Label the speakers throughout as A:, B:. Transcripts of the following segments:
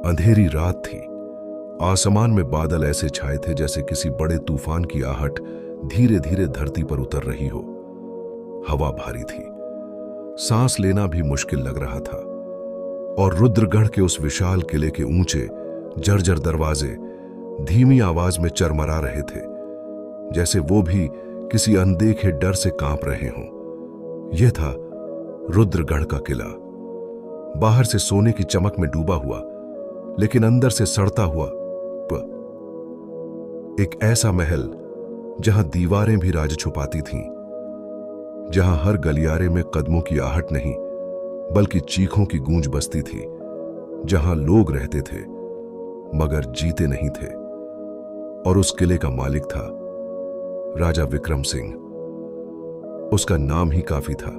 A: अंधेरी रात थी। आसमान में बादल ऐसे छाए थे जैसे किसी बड़े तूफान की आहट धीरे धीरे धरती पर उतर रही हो। हवा भारी थी, सांस लेना भी मुश्किल लग रहा था। और रुद्रगढ़ के उस विशाल किले के ऊंचे जर्जर दरवाजे धीमी आवाज में चरमरा रहे थे, जैसे वो भी किसी अनदेखे डर से कांप रहे हों। यह था रुद्रगढ़ का किला, बाहर से सोने की चमक में डूबा हुआ, लेकिन अंदर से सड़ता हुआ एक ऐसा महल जहां दीवारें भी राज छुपाती थीं, जहां हर गलियारे में कदमों की आहट नहीं बल्कि चीखों की गूंज बसती थी, जहां लोग रहते थे मगर जीते नहीं थे। और उस किले का मालिक था राजा विक्रम सिंह। उसका नाम ही काफी था।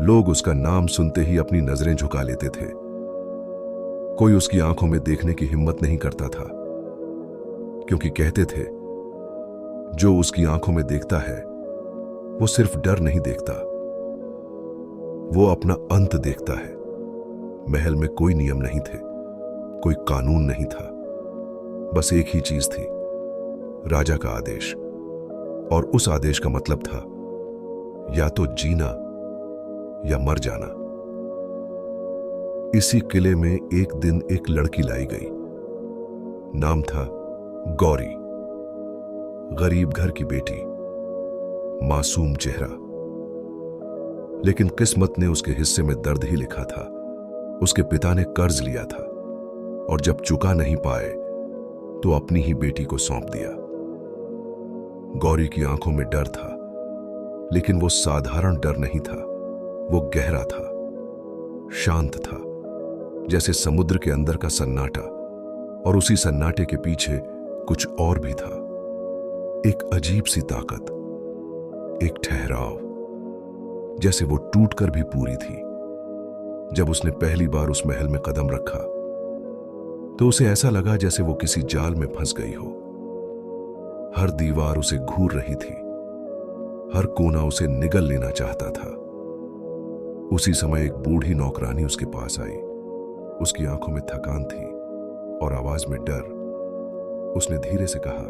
A: लोग उसका नाम सुनते ही अपनी नजरें झुका लेते थे। कोई उसकी आंखों में देखने की हिम्मत नहीं करता था, क्योंकि कहते थे जो उसकी आंखों में देखता है वो सिर्फ डर नहीं देखता, वो अपना अंत देखता है। महल में कोई नियम नहीं थे, कोई कानून नहीं था, बस एक ही चीज थी, राजा का आदेश। और उस आदेश का मतलब था या तो जीना या मर जाना। इसी किले में एक दिन एक लड़की लाई गई। नाम था गौरी। गरीब घर की बेटी, मासूम चेहरा। लेकिन किस्मत ने उसके हिस्से में दर्द ही लिखा था। उसके पिता ने कर्ज लिया था और जब चुका नहीं पाए तो अपनी ही बेटी को सौंप दिया। गौरी की आंखों में डर था, लेकिन वो साधारण डर नहीं था, वो गहरा था, शांत था, जैसे समुद्र के अंदर का सन्नाटा। और उसी सन्नाटे के पीछे कुछ और भी था, एक अजीब सी ताकत, एक ठहराव, जैसे वो टूटकर भी पूरी थी। जब उसने पहली बार उस महल में कदम रखा तो उसे ऐसा लगा जैसे वो किसी जाल में फंस गई हो। हर दीवार उसे घूर रही थी, हर कोना उसे निगल लेना चाहता था। उसी समय एक बूढ़ी नौकरानी उसके पास आई। उसकी आंखों में थकान थी और आवाज में डर। उसने धीरे से कहा,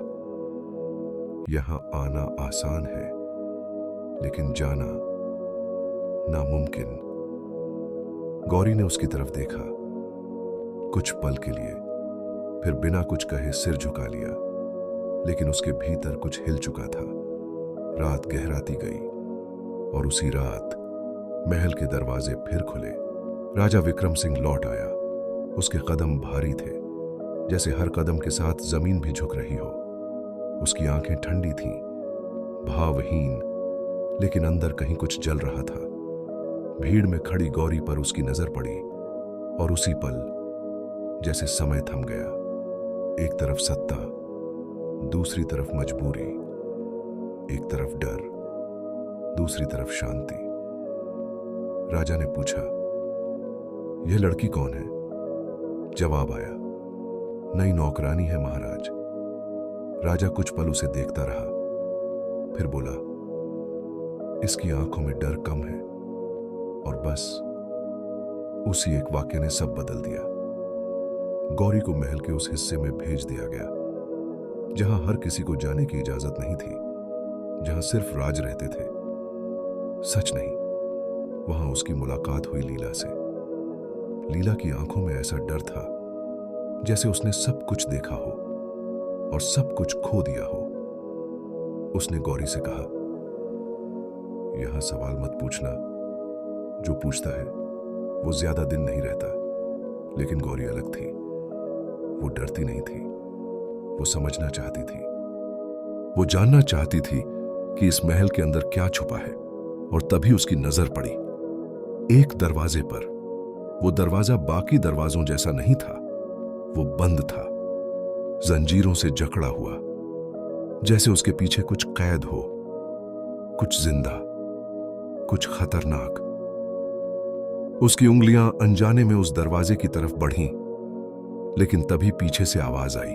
A: यहां आना आसान है, लेकिन जाना नामुमकिन। गौरी ने उसकी तरफ देखा कुछ पल के लिए, फिर बिना कुछ कहे सिर झुका लिया, लेकिन उसके भीतर कुछ हिल चुका था। रात गहराती गई और उसी रात महल के दरवाजे फिर खुले। राजा विक्रम सिंह लौट आया। उसके कदम भारी थे, जैसे हर कदम के साथ जमीन भी झुक रही हो। उसकी आंखें ठंडी थीं, भावहीन, लेकिन अंदर कहीं कुछ जल रहा था। भीड़ में खड़ी गौरी पर उसकी नजर पड़ी और उसी पल जैसे समय थम गया। एक तरफ सत्ता, दूसरी तरफ मजबूरी, एक तरफ डर, दूसरी तरफ शांति। राजा ने पूछा, यह लड़की कौन है? जवाब आया, नई नौकरानी है महाराज। राजा कुछ पल उसे देखता रहा, फिर बोला, इसकी आंखों में डर कम है। और बस उसी एक वाक्य ने सब बदल दिया। गौरी को महल के उस हिस्से में भेज दिया गया जहां हर किसी को जाने की इजाजत नहीं थी, जहां सिर्फ राज रहते थे। सच नहीं, वहां उसकी मुलाकात हुई लीला से। लीला की आंखों में ऐसा डर था जैसे उसने सब कुछ देखा हो और सब कुछ खो दिया हो। उसने गौरी से कहा, यहां सवाल मत पूछना, जो पूछता है वो ज्यादा दिन नहीं रहता। लेकिन गौरी अलग थी। वो डरती नहीं थी, वो समझना चाहती थी। वो जानना चाहती थी कि इस महल के अंदर क्या छुपा है। और तभी उसकी नजर पड़ी एक दरवाजे पर। वो दरवाजा बाकी दरवाजों जैसा नहीं था, वो बंद था, जंजीरों से जकड़ा हुआ, जैसे उसके पीछे कुछ कैद हो, कुछ जिंदा, कुछ खतरनाक। उसकी उंगलियां अनजाने में उस दरवाजे की तरफ बढ़ीं, लेकिन तभी पीछे से आवाज आई,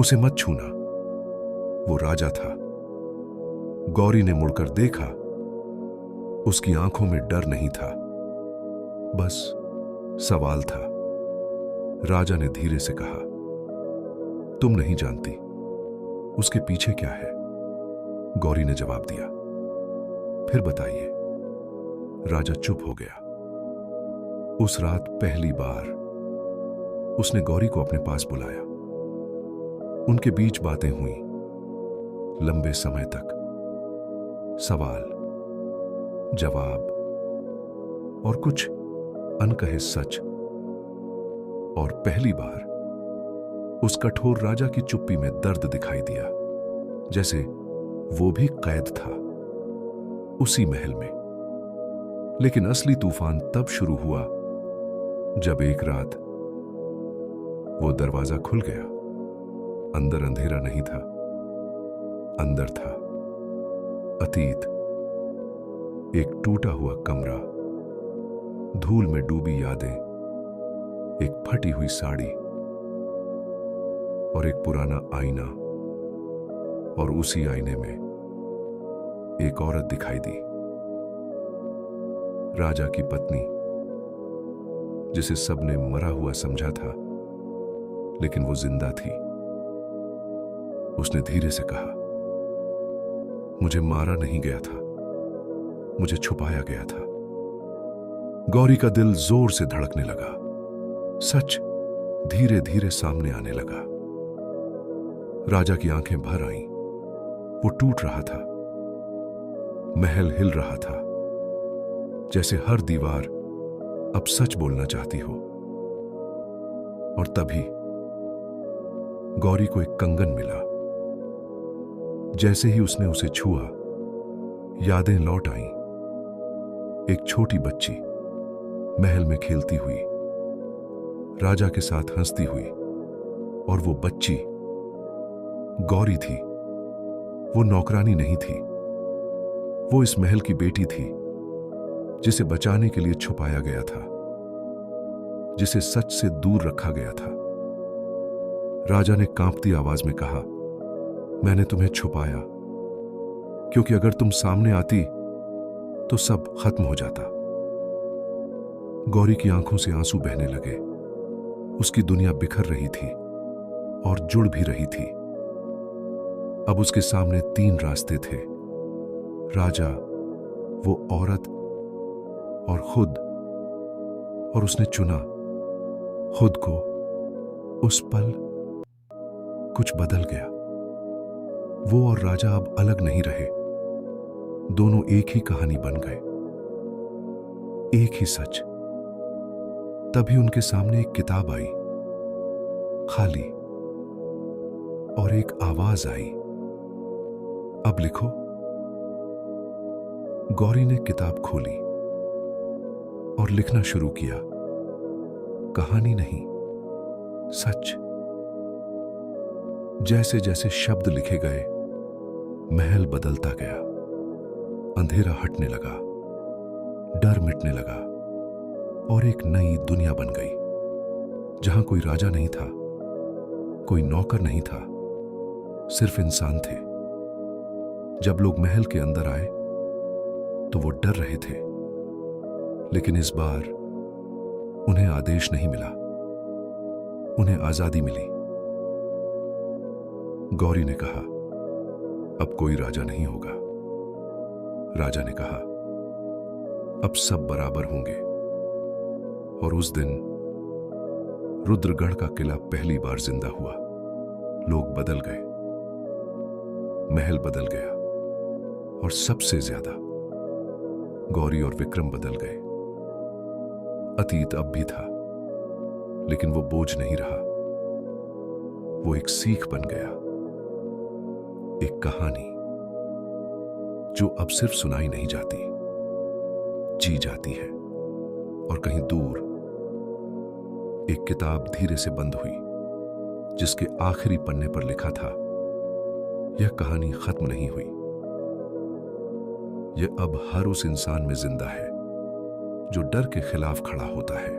A: उसे मत छूना। वो राजा था। गौरी ने मुड़कर देखा। उसकी आंखों में डर नहीं था, बस सवाल था। राजा ने धीरे से कहा, तुम नहीं जानती उसके पीछे क्या है। गौरी ने जवाब दिया, फिर बताइए। राजा चुप हो गया। उस रात पहली बार उसने गौरी को अपने पास बुलाया। उनके बीच बातें हुई, लंबे समय तक सवाल जवाब और कुछ अनकहे सच। और पहली बार उस कठोर राजा की चुप्पी में दर्द दिखाई दिया, जैसे वो भी कैद था उसी महल में। लेकिन असली तूफान तब शुरू हुआ जब एक रात वो दरवाजा खुल गया। अंदर अंधेरा नहीं था, अंदर था अतीत। एक टूटा हुआ कमरा, धूल में डूबी यादें, एक फटी हुई साड़ी और एक पुराना आईना। और उसी आईने में एक औरत दिखाई दी, राजा की पत्नी, जिसे सबने मरा हुआ समझा था, लेकिन वो जिंदा थी। उसने धीरे से कहा, मुझे मारा नहीं गया था, मुझे छुपाया गया था। गौरी का दिल जोर से धड़कने लगा। सच धीरे धीरे सामने आने लगा। राजा की आंखें भर आईं। वो टूट रहा था, महल हिल रहा था, जैसे हर दीवार अब सच बोलना चाहती हो। और तभी गौरी को एक कंगन मिला। जैसे ही उसने उसे छुआ, यादें लौट आईं। एक छोटी बच्ची महल में खेलती हुई, राजा के साथ हंसती हुई। और वो बच्ची गौरी थी। वो नौकरानी नहीं थी, वो इस महल की बेटी थी, जिसे बचाने के लिए छुपाया गया था, जिसे सच से दूर रखा गया था। राजा ने कांपती आवाज में कहा, मैंने तुम्हें छुपाया क्योंकि अगर तुम सामने आती तो सब खत्म हो जाता। गौरी की आंखों से आंसू बहने लगे। उसकी दुनिया बिखर रही थी और जुड़ भी रही थी। अब उसके सामने 3 रास्ते थे, राजा, वो औरत और खुद। और उसने चुना खुद को। उस पल कुछ बदल गया। वो और राजा अब अलग नहीं रहे। दोनों एक ही कहानी बन गए, एक ही सच। तभी उनके सामने एक किताब आई, खाली, और एक आवाज आई, अब लिखो। गौरी ने किताब खोली और लिखना शुरू किया। कहानी नहीं, सच। जैसे जैसे शब्द लिखे गए, महल बदलता गया। अंधेरा हटने लगा, डर मिटने लगा और एक नई दुनिया बन गई, जहां कोई राजा नहीं था, कोई नौकर नहीं था, सिर्फ इंसान थे। जब लोग महल के अंदर आए तो वो डर रहे थे, लेकिन इस बार उन्हें आदेश नहीं मिला, उन्हें आजादी मिली। गौरी ने कहा, अब कोई राजा नहीं होगा। राजा ने कहा, अब सब बराबर होंगे। और उस दिन रुद्रगढ़ का किला पहली बार जिंदा हुआ। लोग बदल गए, महल बदल गया, और सबसे ज्यादा गौरी और विक्रम बदल गए। अतीत अब भी था, लेकिन वो बोझ नहीं रहा। वो एक सीख बन गया, एक कहानी जो अब सिर्फ सुनाई नहीं जाती, जी जाती है। और कहीं दूर एक किताब धीरे से बंद हुई, जिसके आखिरी पन्ने पर लिखा था, यह कहानी खत्म नहीं हुई। यह अब हर उस इंसान में जिंदा है जो डर के खिलाफ खड़ा होता है,